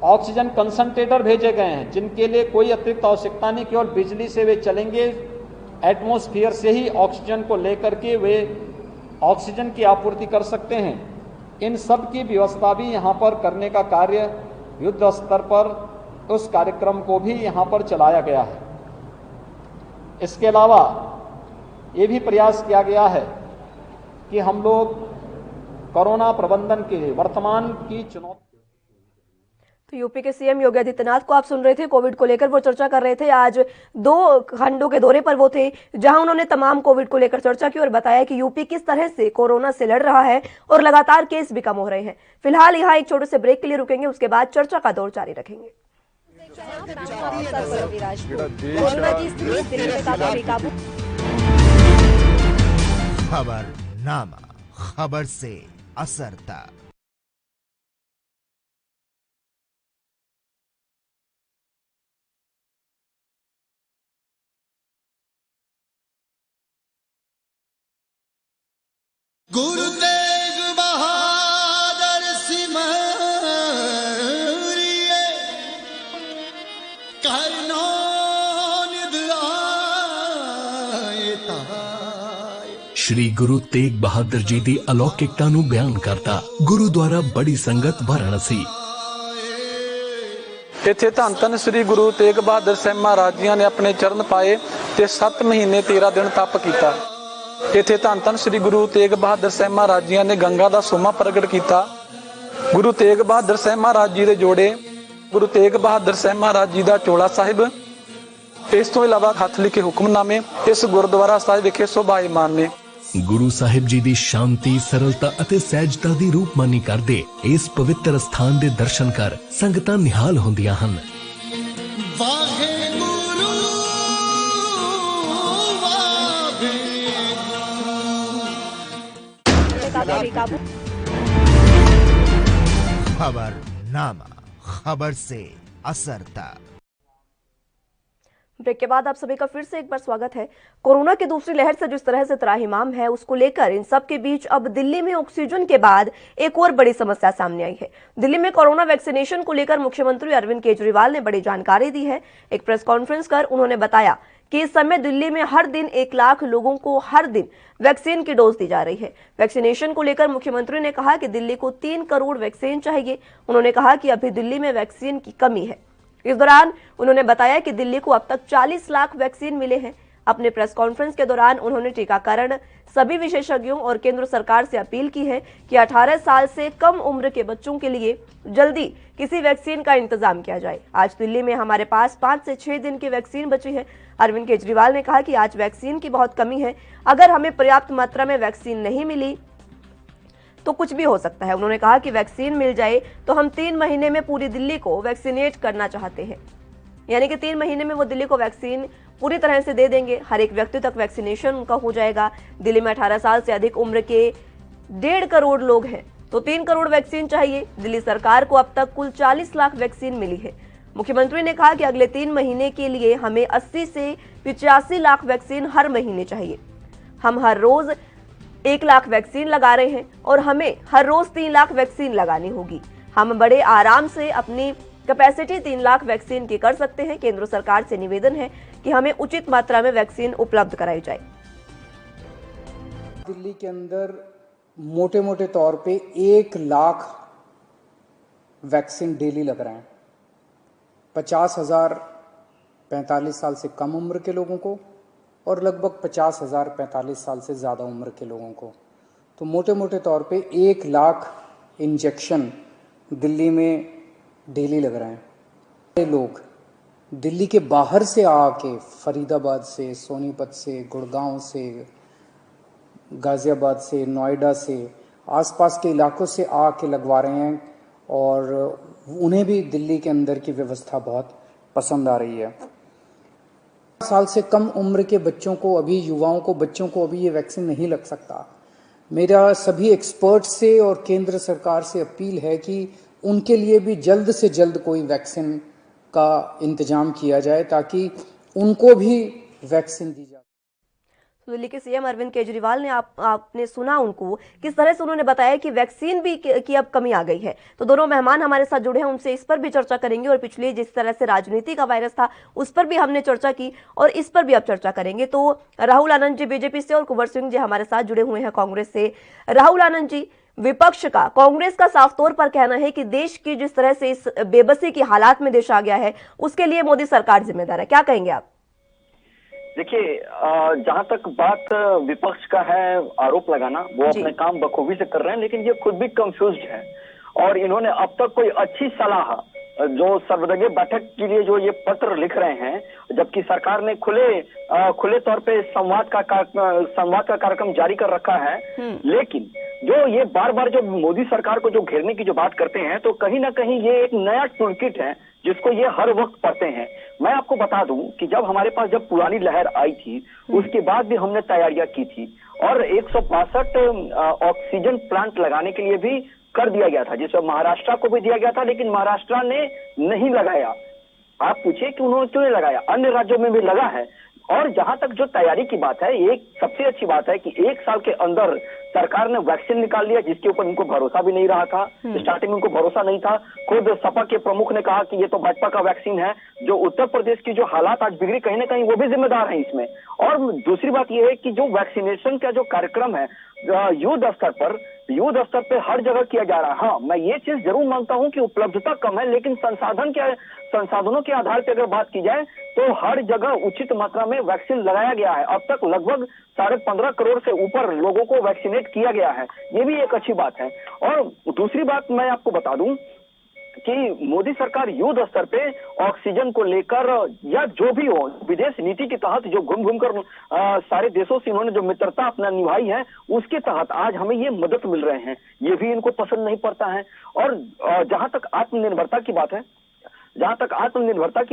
ऑक्सीजन कंसंट्रेटर भेजे गए हैं, जिनके लिए कोई अतिरिक्त आवश्यकता नहीं, केवल बिजली से वे चलेंगे। एटमॉस्फेयर से ही ऑक्सीजन को लेकर के वे ऑक्सीजन की आपूर्ति कर सकते हैं। इन सब की व्यवस्था भी यहाँ पर करने का कार्य युद्ध स्तर पर उस कार्यक्रम को भी यहाँ पर चलाया गया है। इसके अलावा ये भी प्रयास किया गया है कि हम लोग कोरोना प्रबंधन के लिए वर्तमान की चुनौती। तो यूपी के सीएम योगी आदित्यनाथ को आप सुन रहे थे, कोविड को लेकर वो चर्चा कर रहे थे। आज 2 खंडों के दौरे पर वो थे, जहां उन्होंने तमाम कोविड को लेकर चर्चा की और बताया कि यूपी किस तरह से कोरोना से लड़ रहा है और लगातार केस भी कम हो रहे हैं। फिलहाल यहाँ एक छोटे से ब्रेक के लिए रुकेंगे, उसके बाद चर्चा का दौर जारी रखेंगे। खबरनामा, खबर से असर तक। गुरु तेग बहादुर सिमरिए करनो निद आए ताए। श्री गुरु तेग बहादुर जी दी अलौकिकता नूं बयान करता गुरुद्वारा बड़ी संगत वाराणसी। इत्थे धन धन श्री गुरु तेग बहादुर साहिब महाराज जी ने अपने चरण पाए ते 7 महीने 13 दिन तप किया। इत्थे धन धन श्री गुरु तेग बहादुर साहिब महाराज जी ने गंगा का सोमा प्रगट किया। गुरु तेग बहादुर साहिब महाराज जी के जोड़े, गुरु तेग बहादुर साहिब महाराज जी का चोला साहिब, इस तो इलावा हथ लिखे हुक्मनामे इस गुरुद्वारा साहिब विखे शोभायमान ने। गुरु साहिब जी दी शांति, सरलता अते सहजता दी रूपमानी करदे इस पवित्र स्थान दे दर्शन कर संगतां निहाल होंदियां हन। खबरनामा, खबर से असर तक। ब्रेक के बाद आप सभी का फिर से एक बार स्वागत है। कोरोना की दूसरी लहर से जिस तरह से त्राहिमाम है, उसको लेकर इन सब के बीच अब दिल्ली में ऑक्सीजन के बाद एक और बड़ी समस्या सामने आई है। दिल्ली में कोरोना वैक्सीनेशन को लेकर मुख्यमंत्री अरविंद केजरीवाल ने बड़ी जानकारी दी है। एक प्रेस कॉन्फ्रेंस कर उन्होंने बताया कि इस समय दिल्ली में हर दिन 1 लाख लोगों को हर दिन वैक्सीन की डोज दी जा रही है। वैक्सीनेशन को लेकर मुख्यमंत्री ने कहा कि दिल्ली को 3 करोड़ वैक्सीन चाहिए। उन्होंने कहा कि अभी दिल्ली में वैक्सीन की कमी है। इस दौरान उन्होंने बताया कि दिल्ली को अब तक 40 लाख वैक्सीन मिले हैं। अपने प्रेस कॉन्फ्रेंस के दौरान उन्होंने टीकाकरण सभी विशेषज्ञों और केंद्र सरकार से अपील की है कि 18 साल से कम उम्र के बच्चों के लिए जल्दी किसी वैक्सीन का इंतजाम किया जाए। आज दिल्ली में हमारे पास 5 से 6 दिन की वैक्सीन बची है। अरविंद केजरीवाल ने कहा कि आज वैक्सीन की बहुत कमी है। अगर हमें पर्याप्त मात्रा में वैक्सीन नहीं मिली तो कुछ भी हो सकता है। उन्होंने कहा कि वैक्सीन मिल जाए तो हम 3 महीने में पूरी दिल्ली को वैक्सीनेट करना चाहते हैं, यानी कि 3 महीने में वो दिल्ली को वैक्सीन पूरी तरह से दे देंगे। हर एक व्यक्ति तक वैक्सीनेशन उनका हो जाएगा। दिल्ली में 18 साल से अधिक उम्र के 1.5 करोड़ लोग हैं, तो 3 करोड़ वैक्सीन चाहिए। दिल्ली सरकार को अब तक कुल 40 लाख वैक्सीन मिली है। मुख्यमंत्री ने कहा कि अगले 3 महीने के लिए हमें 80 से 85 लाख वैक्सीन हर महीने चाहिए। हम हर रोज 1 लाख वैक्सीन लगा रहे हैं और हमें हर रोज 3 लाख वैक्सीन लगानी होगी। हम बड़े आराम से अपनी कैपेसिटी 3 लाख वैक्सीन की कर सकते हैं। केंद्र सरकार से निवेदन है कि हमें उचित मात्रा में वैक्सीन उपलब्ध कराई जाए। दिल्ली के अंदर मोटे मोटे तौर पे 1 लाख वैक्सीन डेली लग रहे हैं। 50,000 45 साल से कम उम्र के लोगों को और लगभग 50,000 45 साल से ज़्यादा उम्र के लोगों को। तो मोटे मोटे तौर पे 1 लाख इंजेक्शन दिल्ली में डेली लग रहे हैं। ये लोग दिल्ली के बाहर से आके, फरीदाबाद से, सोनीपत से, गुड़गांव से, गाज़ियाबाद से, नोएडा से, आसपास के इलाकों से आके लगवा रहे हैं और उन्हें भी दिल्ली के अंदर की व्यवस्था बहुत पसंद आ रही है। साल से कम उम्र के बच्चों को, अभी युवाओं को, बच्चों को अभी ये वैक्सीन नहीं लग सकता। मेरा सभी एक्सपर्ट से और केंद्र सरकार से अपील है कि उनके लिए भी जल्द से जल्द कोई वैक्सीन का इंतजाम किया जाए ताकि उनको भी वैक्सीन दी जाए। दिल्ली के सीएम अरविंद केजरीवाल ने आपने सुना उनको, किस तरह से उन्होंने बताया कि वैक्सीन भी की अब कमी आ गई है। तो दोनों मेहमान हमारे साथ जुड़े हैं, उनसे इस पर भी चर्चा करेंगे और पिछले जिस तरह से राजनीति का वायरस था उस पर भी हमने चर्चा की और इस पर भी अब चर्चा करेंगे। तो राहुल आनंद जी बीजेपी से और कुंवर सिंह जी हमारे साथ जुड़े हुए हैं कांग्रेस से। राहुल आनंद जी, विपक्ष का, कांग्रेस का साफ तौर पर कहना है कि देश की जिस तरह से इस बेबसी की हालात में देश आ गया है उसके लिए मोदी सरकार जिम्मेदार है, क्या कहेंगे आप? देखिए, जहां तक बात विपक्ष का है आरोप लगाना, वो अपने काम बखूबी से कर रहे हैं, लेकिन ये खुद भी कंफ्यूज्ड है और इन्होंने अब तक कोई अच्छी सलाह जो सर्वदलीय बैठक के लिए जो ये पत्र लिख रहे हैं, जबकि सरकार ने खुले तौर पे संवाद का कार्यक्रम जारी कर रखा है, लेकिन जो ये बार बार जो मोदी सरकार को जो घेरने की जो बात करते हैं, तो कहीं ना कहीं ये एक नया टूलकिट है जिसको ये हर वक्त पढ़ते हैं। मैं आपको बता दूं कि जब हमारे पास जब पुरानी लहर आई थी उसके बाद भी हमने तैयारियां की थी और 162 ऑक्सीजन प्लांट लगाने के लिए भी कर दिया गया था, जिसमें महाराष्ट्र को भी दिया गया था, लेकिन महाराष्ट्र ने नहीं लगाया। आप पूछिए कि उन्होंने क्यों नहीं लगाया, अन्य राज्यों में भी लगा है। और जहां तक जो तैयारी की बात है, एक सबसे अच्छी बात है कि 1 साल के अंदर सरकार ने वैक्सीन निकाल लिया, जिसके ऊपर इनको भरोसा भी नहीं रहा था। स्टार्टिंग में उनको भरोसा नहीं था। खुद सपा के प्रमुख ने कहा कि ये तो भाजपा का वैक्सीन है। जो उत्तर प्रदेश की जो हालात आज बिगड़ी, कहीं ना कहीं वो भी जिम्मेदार है इसमें। और दूसरी बात ये है कि जो वैक्सीनेशन का जो कार्यक्रम है युद्ध स्तर पर हर जगह किया जा रहा है। हाँ, मैं ये चीज जरूर मानता हूं कि उपलब्धता कम है, लेकिन संसाधनों के आधार पर अगर बात की जाए तो हर जगह उचित मात्रा में वैक्सीन लगाया गया है। अब तक लगभग 15.5 करोड़ से ऊपर लोगों को वैक्सीनेट किया गया है, ये भी एक अच्छी बात है। और दूसरी बात मैं आपको बता दूं कि मोदी सरकार युद्ध स्तर पे ऑक्सीजन को लेकर या जो भी हो, विदेश नीति के तहत जो घूम कर सारे देशों से इन्होंने जो मित्रता अपना निभाई है, उसके तहत आज हमें ये मदद मिल रहे हैं, ये भी इनको पसंद नहीं पड़ता है। और जहां तक आत्मनिर्भरता की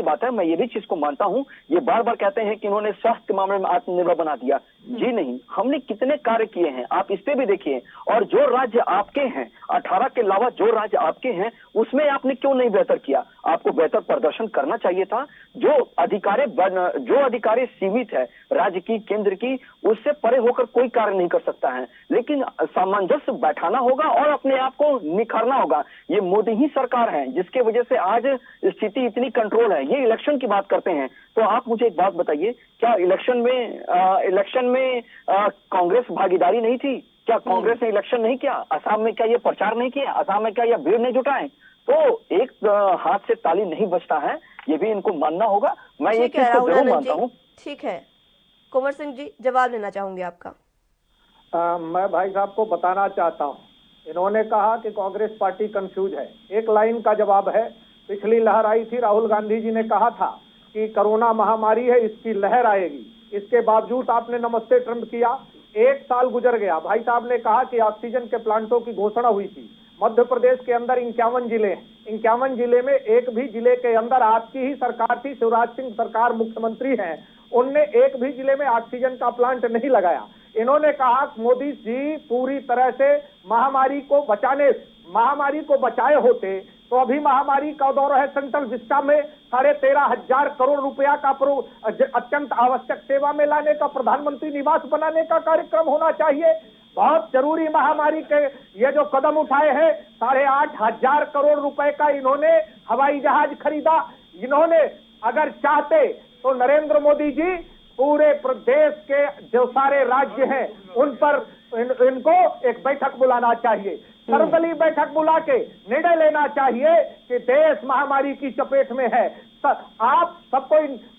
बात है, मैं ये भी चीज को मानता हूं। ये बार बार कहते हैं कि इन्होंने स्वास्थ्य के मामले में आत्मनिर्भर बना दिया। जी नहीं, हमने कितने कार्य किए हैं आप इस पे भी देखिए। और जो राज्य आपके हैं, 18 के अलावा जो राज्य आपके हैं, उसमें आपने क्यों नहीं बेहतर किया? आपको बेहतर प्रदर्शन करना चाहिए था। जो अधिकारी सीमित है राज्य की, केंद्र की, उससे परे होकर कोई कार्य नहीं कर सकता है। लेकिन सामंजस्य बैठाना होगा और अपने आप को निखारना होगा। ये मोदी ही सरकार है जिसके वजह से आज स्थिति इतनी कंट्रोल है। ये इलेक्शन की बात करते हैं, तो आप मुझे एक बात बताइए, क्या इलेक्शन में कांग्रेस भागीदारी नहीं थी? क्या कांग्रेस ने इलेक्शन नहीं किया? असम में क्या ये प्रचार नहीं किया? असम में क्या ये भीड़ नहीं जुटाए? तो एक हाथ से ताली नहीं बजता है, ये भी इनको मानना होगा। मैं ये चीज को जरूर मानता हूँ। ठीक है, कुंवर सिंह जी जवाब लेना चाहूंगी आपका। मैं भाई साहब को बताना चाहता हूँ, इन्होंने कहा कि कांग्रेस पार्टी कंफ्यूज है। एक लाइन का जवाब है, पिछली लहर आई थी, राहुल गांधी जी ने कहा था कि कोरोना महामारी है, इसकी लहर आएगी। इसके बावजूद आपने नमस्ते ट्रंप किया। 1 साल गुजर गया। भाई साहब ने कहा कि ऑक्सीजन के प्लांटों की घोषणा हुई थी। मध्य प्रदेश के अंदर 51 जिले हैं। 51 जिले में एक भी जिले के अंदर आपकी ही सरकार थी, शिवराज सिंह सरकार मुख्यमंत्री हैं, उनने एक भी जिले में ऑक्सीजन का प्लांट नहीं लगाया। इन्होंने कहा मोदी जी पूरी तरह से महामारी को बचाए होते तो अभी महामारी का दौर है। सेंट्रल विस्टा में 13,500 करोड़ रुपया का अत्यंत आवश्यक सेवा में लाने का, प्रधानमंत्री निवास बनाने का कार्यक्रम होना चाहिए। बहुत जरूरी महामारी के ये जो कदम उठाए हैं, 8,500 करोड़ रुपए का इन्होंने हवाई जहाज खरीदा। इन्होंने अगर चाहते तो नरेंद्र मोदी जी पूरे प्रदेश के जो सारे राज्य हैं उन पर इनको एक बैठक बुलाना चाहिए, सर्वदलीय बैठक बुला के निर्णय लेना चाहिए कि देश महामारी की चपेट में है। आप सबको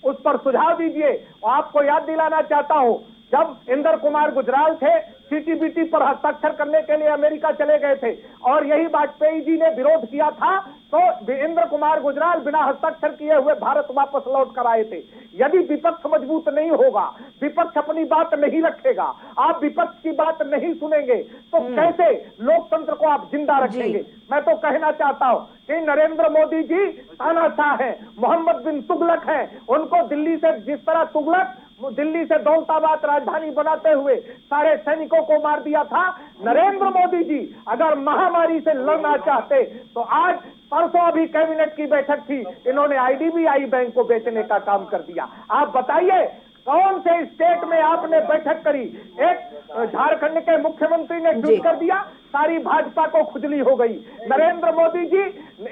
उस पर सुझाव दीजिए। आपको याद दिलाना चाहता हूं, जब इंद्र कुमार गुजराल थे, सीटीबीटी पर हस्ताक्षर करने के लिए अमेरिका चले गए थे और यही वाजपेयी जी ने विरोध किया था, तो इंद्र कुमार गुजराल बिना हस्ताक्षर किए हुए भारत वापस लौट कर आए थे। यदि विपक्ष मजबूत नहीं होगा, विपक्ष अपनी बात नहीं रखेगा, आप विपक्ष की बात नहीं सुनेंगे, तो कैसे लोकतंत्र को आप जिंदा रखेंगे? मैं तो कहना चाहता हूं कि नरेंद्र मोदी जी तानाशाह हैं, मोहम्मद बिन तुगलक हैं। उनको दिल्ली से जिस तरह तुगलक दिल्ली से दौलताबाद राजधानी बनाते हुए सारे सैनिकों को मार दिया था, नरेंद्र मोदी जी अगर महामारी से लड़ना चाहते तो आज परसों अभी कैबिनेट की बैठक थी, इन्होंने आईडीबीआई बैंक को बेचने का काम कर दिया। आप बताइए कौन से स्टेट में आपने बैठक करी? एक झारखंड के मुख्यमंत्री ने ट्वीट कर दिया, सारी भाजपा को खुजली हो गई। नरेंद्र मोदी जी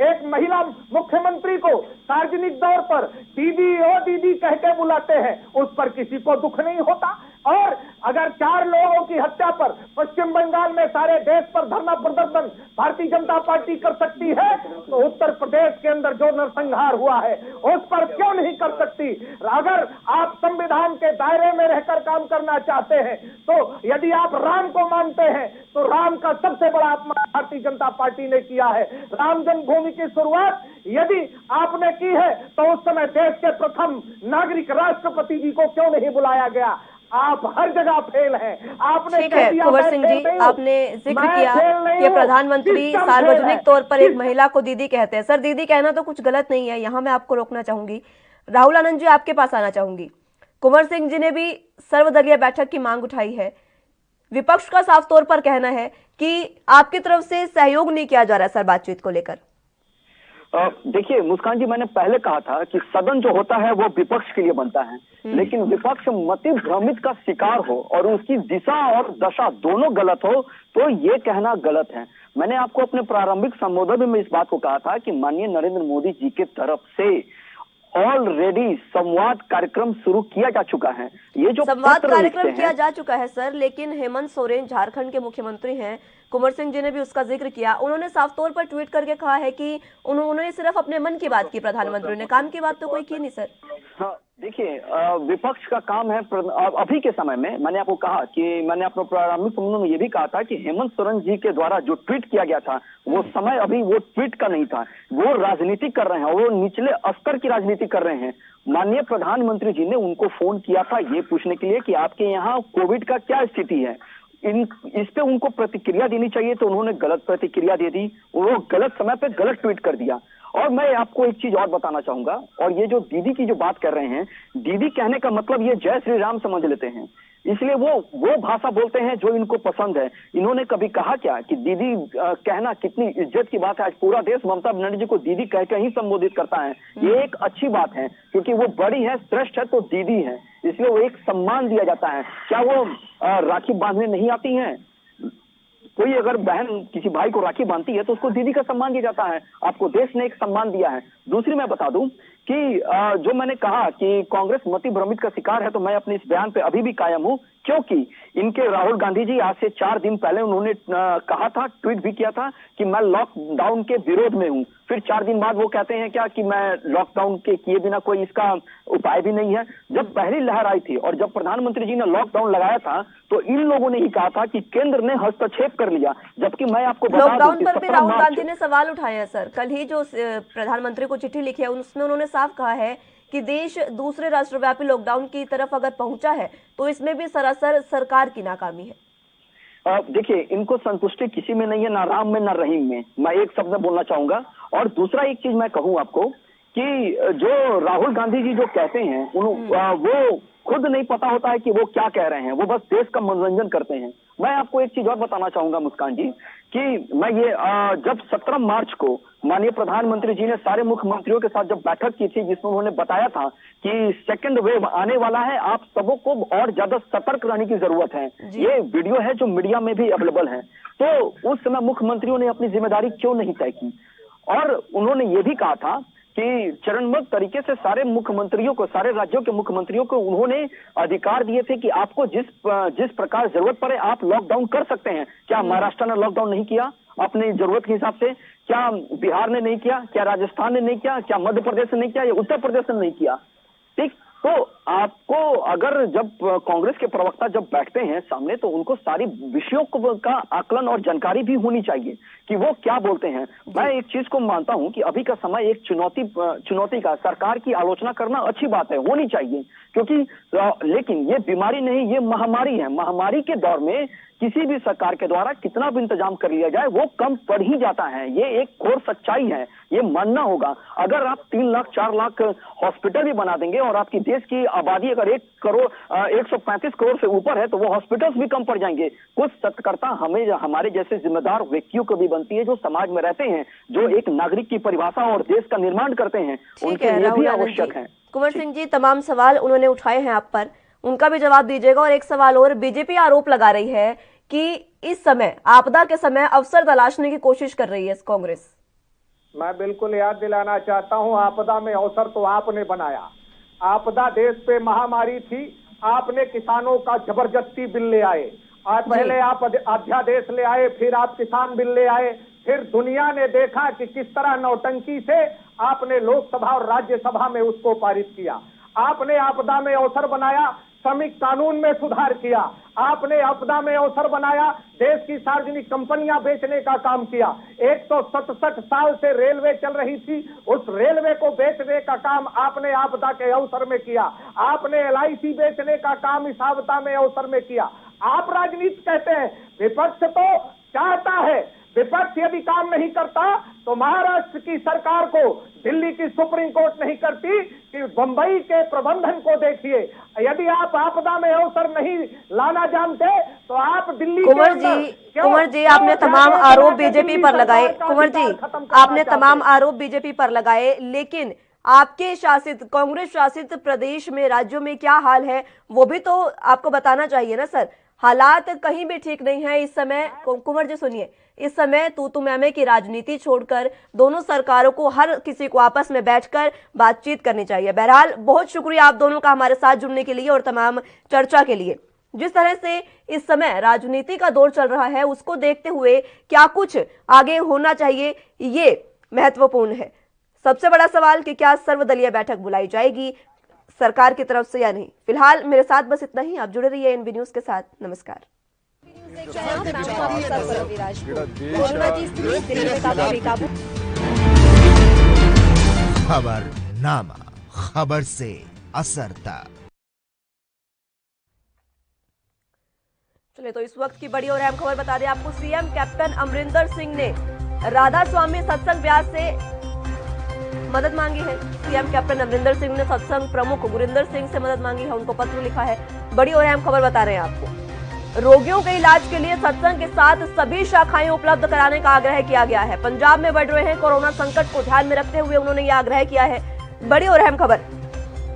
एक महिला मुख्यमंत्री को सार्वजनिक तौर पर दीदी ओ दीदी कह के बुलाते हैं, उस पर किसी को दुख नहीं होता। और अगर 4 लोगों की हत्या पर पश्चिम बंगाल में सारे देश पर धरना प्रदर्शन भारतीय जनता पार्टी कर सकती है, तो उत्तर प्रदेश के अंदर जो नरसंहार हुआ है उस पर क्यों नहीं कर सकती? अगर आप संविधान के दायरे में रहकर काम करना चाहते हैं, तो यदि आप राम को मानते हैं तो राम का सबसे बड़ा अपमान भारतीय जनता पार्टी ने किया है। राम जन्मभूमि की शुरुआत यदि आपने की है तो उस समय देश के प्रथम नागरिक राष्ट्रपति जी को क्यों नहीं बुलाया गया? आप हर जगह फेल हैं। आपने ठीक है कुंवर सिंह जी, आपने जिक्र किया कि प्रधानमंत्री सार्वजनिक तौर पर एक महिला को दीदी कहते हैं। सर, दीदी कहना तो कुछ गलत नहीं है, यहाँ मैं आपको रोकना चाहूंगी। राहुल आनंद जी, आपके पास आना चाहूंगी। कुंवर सिंह जी ने भी सर्वदलीय बैठक की मांग उठाई है। विपक्ष का साफ तौर पर कहना है कि आपकी तरफ से सहयोग नहीं किया जा रहा है सर बातचीत को लेकर। देखिए मुस्कान जी, मैंने पहले कहा था कि सदन जो होता है वो विपक्ष के लिए बनता है, लेकिन विपक्ष मति भ्रमित का शिकार हो और उसकी दिशा और दशा दोनों गलत हो तो ये कहना गलत है। मैंने आपको अपने प्रारंभिक संबोधन में इस बात को कहा था कि माननीय नरेंद्र मोदी जी के तरफ से ऑलरेडी संवाद कार्यक्रम शुरू किया जा चुका है। ये जो संवाद कार्यक्रम किया जा चुका है सर, लेकिन हेमंत सोरेन झारखंड के मुख्यमंत्री हैं, कुंवर सिंह जी ने भी उसका जिक्र किया। उन्होंने साफ तौर पर ट्वीट करके कहा है कि उन्होंने सिर्फ अपने मन की बात की, प्रधानमंत्री ने काम की बात तो कोई की नहीं सर। हाँ, देखिए विपक्ष का काम है अभी के समय में, मैंने आपको कहा कि मैंने अपने प्रारंभिक संबोधन में ये भी कहा था कि हेमंत सोरेन जी के द्वारा जो ट्वीट किया गया था वो समय अभी वो ट्वीट का नहीं था। वो राजनीति कर रहे हैं, वो निचले स्तर की राजनीति कर रहे हैं। माननीय प्रधानमंत्री जी ने उनको फोन किया था ये पूछने के लिए कि आपके यहाँ कोविड का क्या स्थिति है। इस पे उनको प्रतिक्रिया देनी चाहिए तो उन्होंने गलत प्रतिक्रिया दे दी, वो गलत समय पे गलत ट्वीट कर दिया। और मैं आपको एक चीज और बताना चाहूंगा, और ये जो दीदी की जो बात कर रहे हैं, दीदी कहने का मतलब ये जय श्री राम समझ लेते हैं, इसलिए वो भाषा बोलते हैं जो इनको पसंद है। इन्होंने कभी कहा क्या कि दीदी कहना कितनी इज्जत की बात है? आज पूरा देश ममता बनर्जी जी को दीदी कह के ही संबोधित करता है। ये एक अच्छी बात है क्योंकि वो बड़ी है, श्रेष्ठ है तो दीदी है, इसलिए वो एक सम्मान दिया जाता है। क्या वो राखी बांधने नहीं आती हैं? कोई अगर बहन किसी भाई को राखी बांधती है तो उसको दीदी का सम्मान दिया जाता है। आपको देश ने एक सम्मान दिया है। दूसरी मैं बता दूं कि जो मैंने कहा कि कांग्रेस मति भ्रमित का शिकार है, तो मैं अपने इस बयान पे अभी भी कायम हूं, क्योंकि इनके राहुल गांधी जी आज से 4 दिन पहले उन्होंने कहा था, ट्वीट भी किया था कि मैं लॉकडाउन के विरोध में हूं। फिर 4 दिन बाद वो कहते हैं क्या कि मैं लॉकडाउन के किए बिना कोई इसका उपाय भी नहीं है। जब पहली लहर आई थी और जब प्रधानमंत्री जी ने लॉकडाउन लगाया था तो इन लोगों ने ही कहा था कि केंद्र ने हस्तक्षेप कर लिया, जबकि मैं आपको बता दूं लॉकडाउन पर भी राहुल गांधी ने सवाल उठाए हैं सर। कल ही जो प्रधानमंत्री को चिट्ठी लिखी है उसमें उन्होंने साफ कहा है कि देश दूसरे राष्ट्रव्यापी लॉकडाउन की तरफ अगर पहुंचा है तो इसमें भी सरासर सरकार की नाकामी है। देखिए, इनको संतुष्टि किसी में नहीं है, ना राम में ना रहीम में, मैं एक शब्द बोलना चाहूंगा। और दूसरा एक चीज मैं कहूं आपको कि जो राहुल गांधी जी जो कहते हैं वो खुद नहीं पता होता है कि वो क्या कह रहे हैं, वो बस देश का मनोरंजन करते हैं। मैं आपको एक चीज और बताना चाहूंगा मुस्कान जी कि मैं ये जब 17 मार्च को माननीय प्रधानमंत्री जी ने सारे मुख्यमंत्रियों के साथ जब बैठक की थी जिसमें उन्होंने बताया था कि सेकंड वेव आने वाला है, आप सबों को और ज्यादा सतर्क रहने की जरूरत है। ये वीडियो है जो मीडिया में भी अवेलेबल है। तो उस समय मुख्यमंत्रियों ने अपनी जिम्मेदारी क्यों नहीं तय की? और उन्होंने ये भी कहा था कि चरणबद्ध तरीके से सारे मुख्यमंत्रियों को, सारे राज्यों के मुख्यमंत्रियों को उन्होंने अधिकार दिए थे कि आपको जिस प्रकार जरूरत पड़े आप लॉकडाउन कर सकते हैं। क्या महाराष्ट्र ने लॉकडाउन नहीं किया अपनी जरूरत के हिसाब से? क्या बिहार ने नहीं किया? क्या राजस्थान ने नहीं किया? क्या मध्य प्रदेश ने नहीं किया? या उत्तर प्रदेश ने नहीं किया? ठीक, तो आपको अगर जब कांग्रेस के प्रवक्ता जब बैठते हैं सामने तो उनको सारी विषयों का आकलन और जानकारी भी होनी चाहिए कि वो क्या बोलते हैं। मैं एक चीज को मानता हूं कि अभी का समय एक चुनौती का, सरकार की आलोचना करना अच्छी बात है, होनी चाहिए, क्योंकि लेकिन ये बीमारी नहीं, ये महामारी है। महामारी के दौर में किसी भी सरकार के द्वारा कितना भी इंतजाम कर लिया जाए वो कम पड़ ही जाता है। ये एक घोर सच्चाई है, ये मानना होगा। अगर आप 3 लाख 4 लाख हॉस्पिटल भी बना देंगे और आपकी देश की आबादी अगर 135 करोड़ से ऊपर है तो वो हॉस्पिटल्स भी कम पड़ जाएंगे। कुछ सतर्कता हमें हमारे जैसे जिम्मेदार व्यक्तियों को भी बनती है, जो समाज में रहते हैं, जो एक नागरिक की परिभाषा और देश का निर्माण करते हैं, उनके लिए भी आवश्यक है। कुंवर सिंह जी, तमाम सवाल उन्होंने उठाए हैं आप पर, उनका भी जवाब दीजिएगा। और एक सवाल और, बीजेपी आरोप लगा रही है कि इस समय आपदा के समय अवसर तलाशने की कोशिश कर रही है कांग्रेस। मैं बिल्कुल याद दिलाना चाहता हूं, आपदा में अवसर तो आपने बनाया। आपदा देश पे महामारी थी, आपने किसानों का जबरदस्ती बिल ले आए। पहले आप अध्यादेश ले आए, फिर आप किसान बिल ले आए, फिर दुनिया ने देखा कि किस तरह नौटंकी से आपने लोकसभा और राज्यसभा में उसको पारित किया। आपने आपदा में अवसर बनाया, श्रमिक कानून में सुधार किया। आपने आपदा में अवसर बनाया, देश की सार्वजनिक कंपनियां बेचने का काम किया। 167 साल से रेलवे चल रही थी, उस रेलवे को बेचने का काम आपने आपदा के अवसर में किया। आपने LIC बेचने का काम इस आपदा में अवसर में किया। आप राजनीति कहते हैं, विपक्ष तो चाहता है, विपक्ष यदि काम नहीं करता तो महाराष्ट्र की सरकार को दिल्ली की सुप्रीम कोर्ट नहीं करती कि बंबई के प्रबंधन को देखिए। यदि आप आपदा में अवसर नहीं लाना जानते तो आप दिल्ली कुंवर जी आपने तमाम आरोप बीजेपी पर लगाए। कुंवर जी, आपने तमाम आरोप बीजेपी पर लगाए, लेकिन आपके शासित कांग्रेस शासित प्रदेश में, राज्यों में क्या हाल है वो भी तो आपको बताना चाहिए ना सर। हालात कहीं भी ठीक नहीं है इस समय। कुंवर जी सुनिए, इस समय तू मैं की राजनीति छोड़कर दोनों सरकारों को, हर किसी को आपस में बैठकर बातचीत करनी चाहिए। बहरहाल बहुत शुक्रिया आप दोनों का हमारे साथ जुड़ने के लिए और तमाम चर्चा के लिए। जिस तरह से इस समय राजनीति का दौर चल रहा है, उसको देखते हुए क्या कुछ आगे होना चाहिए, ये महत्वपूर्ण है। सबसे बड़ा सवाल कि क्या सर्वदलीय बैठक बुलाई जाएगी सरकार की तरफ से या नहीं। फिलहाल मेरे साथ बस इतना ही। आप जुड़े रहिए NB न्यूज के साथ। नमस्कार। खबरनामा, खबर से असर तक। चलिए तो इस वक्त की बड़ी और अहम खबर बता दें आपको। CM कैप्टन अमरिंदर सिंह ने राधा स्वामी सत्संग ब्यास से मदद मांगी है। CM कैप्टन अमरिंदर सिंह ने सत्संग प्रमुख गुरिंदर सिंह से मदद मांगी है, उनको पत्र लिखा है। बड़ी और अहम खबर बता रहे हैं आपको। रोगियों के इलाज के लिए सत्संग के साथ सभी शाखाएं उपलब्ध कराने का आग्रह किया गया है। पंजाब में बढ़ रहे हैं कोरोना संकट को ध्यान में रखते हुए उन्होंने यह आग्रह किया है। बड़ी और अहम खबर,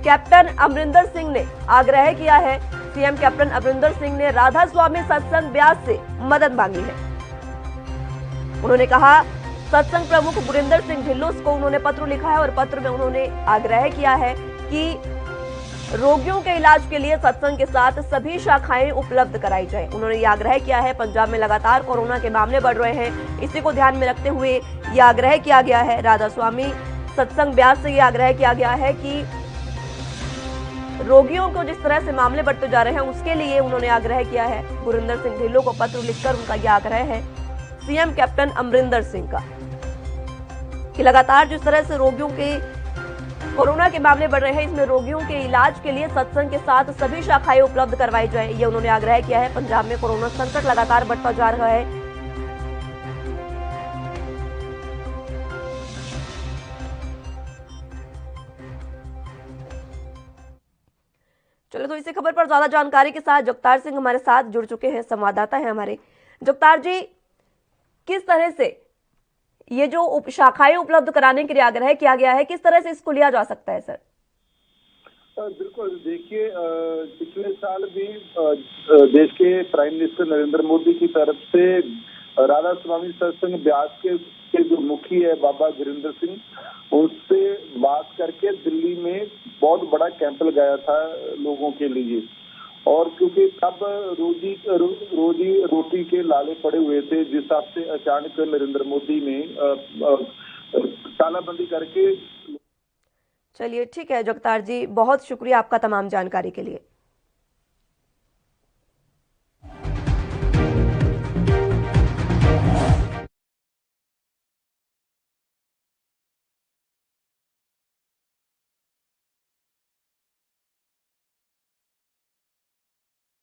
कैप्टन अमरिंदर सिंह ने आग्रह किया है। CM कैप्टन अमरिंदर सिंह ने राधा स्वामी सत्संग ब्यास से मदद मांगी है। उन्होंने कहा, सत्संग प्रमुख गुरिंदर सिंह ढिल्लों को उन्होंने पत्र लिखा है और पत्र में उन्होंने आग्रह किया है कि रोगियों के इलाज के लिए सत्संग के साथ सभी शाखाएं उपलब्ध कराई जाए। उन्होंने यह आग्रह किया है। पंजाब में लगातार कोरोना के मामले बढ़ रहे हैं, इसी को ध्यान में रखते हुए यह आग्रह किया गया है। राधा स्वामी सत्संग ब्यास से यह आग्रह किया गया है कि रोगियों को जिस तरह से मामले बढ़ते जा रहे हैं उसके लिए उन्होंने आग्रह किया है। गुरिंदर सिंह ढिल्लों को पत्र लिखकर उनका यह आग्रह है CM कैप्टन अमरिंदर सिंह का कि लगातार जिस तरह से रोगियों के कोरोना के मामले बढ़ रहे हैं, इसमें रोगियों के इलाज के लिए सत्संग के साथ सभी शाखाएं उपलब्ध करवाई जाए, ये उन्होंने आग्रह किया है। पंजाब में कोरोना संकट लगातार बढ़ता जा रहा है। चलो तो इसी खबर पर ज्यादा जानकारी के साथ जगतार सिंह हमारे साथ जुड़ चुके हैं, संवाददाता हैं हमारे। जगतार जी, किस तरह से ये जो शाखाएं उपलब्ध कराने के लिए आग्रह किया गया है, किस तरह से इसको लिया जा सकता है सर? बिल्कुल, देखिए पिछले साल भी देश के प्राइम मिनिस्टर नरेंद्र मोदी की तरफ से राधा स्वामी सत्संग ब्यास के जो मुखी है बाबा गुरिंदर सिंह, उनसे बात करके दिल्ली में बहुत बड़ा कैंप लगाया था लोगों के लिए। और क्योंकि तब रोजी रोटी के लाले पड़े हुए थे, जिस हिसाब से अचानक नरेंद्र मोदी ने तालाबंदी करके। चलिए ठीक है जगतार जी, बहुत शुक्रिया आपका तमाम जानकारी के लिए।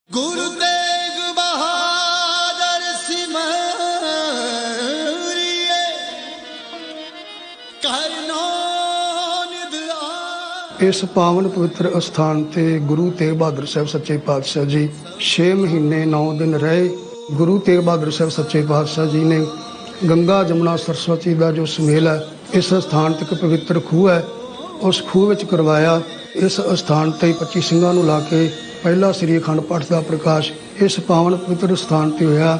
गुरु तेग बहादुर सिमरिए करनो निद ਇਸ ਪਾਵਨ ਪਵਿੱਤਰ ਅਸਥਾਨ ਤੇ ਗੁਰੂ ਤੇਗ ਬਹਾਦਰ ਸਾਹਿਬ ਸੱਚੇ ਪਾਤਸ਼ਾਹ ਜੀ 6 ਮਹੀਨੇ 9 ਦਿਨ ਰਹੇ। ਗੁਰੂ ਤੇਗ ਬਹਾਦਰ ਸਾਹਿਬ ਸੱਚੇ ਪਾਤਸ਼ਾਹ ਜੀ ਨੇ ਗੰਗਾ ਜਮਨਾ ਸਰਸਵਤੀ ਦਾ ਜੋ ਸੁਮੇਲ ਹੈ ਇਸ ਅਸਥਾਨ ਤੇ ਇੱਕ ਪਵਿੱਤਰ ਖੂਹ ਹੈ, ਉਸ ਖੂਹ ਵਿੱਚ ਕਰਵਾਇਆ। ਇਸ ਅਸਥਾਨ ਤੇ 25 ਸਿੰਘਾਂ ਨੂੰ ਲਾ ਕੇ ਪਹਿਲਾ ਸ੍ਰੀ ਅਖੰਡ ਪਾਠ ਦਾ ਪ੍ਰਕਾਸ਼ ਇਸ ਪਾਵਨ ਪਵਿੱਤਰ ਸਥਾਨ ਤੇ ਹੋਇਆ।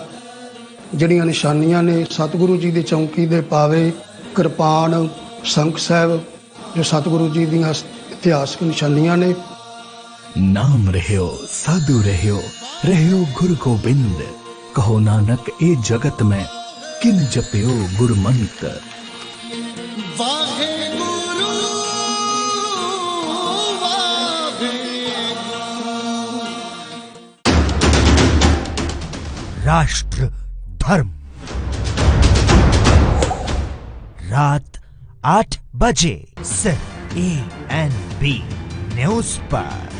ਜਿਹੜੀਆਂ ਨਿਸ਼ਾਨੀਆਂ ਨੇ ਸਤਿਗੁਰੂ ਜੀ ਦੀ ਚੌਂਕੀ ਦੇ ਪਾਵੇ, ਕਿਰਪਾਨ, ਸੰਖ ਸਾਹਿਬ, ਜੋ ਸਤਿਗੁਰੂ ਜੀ ਦੀਆਂ ਇਤਿਹਾਸਕ ਨਿਸ਼ਾਨੀਆਂ ਨੇ। नाम रहियो साधु रहियो गुरु गोबिंद, कहो नानक ए जगत में किन जपियो गुरमंत। राष्ट्र धर्म रात 8 बजे सिर्फ ANB न्यूज पर।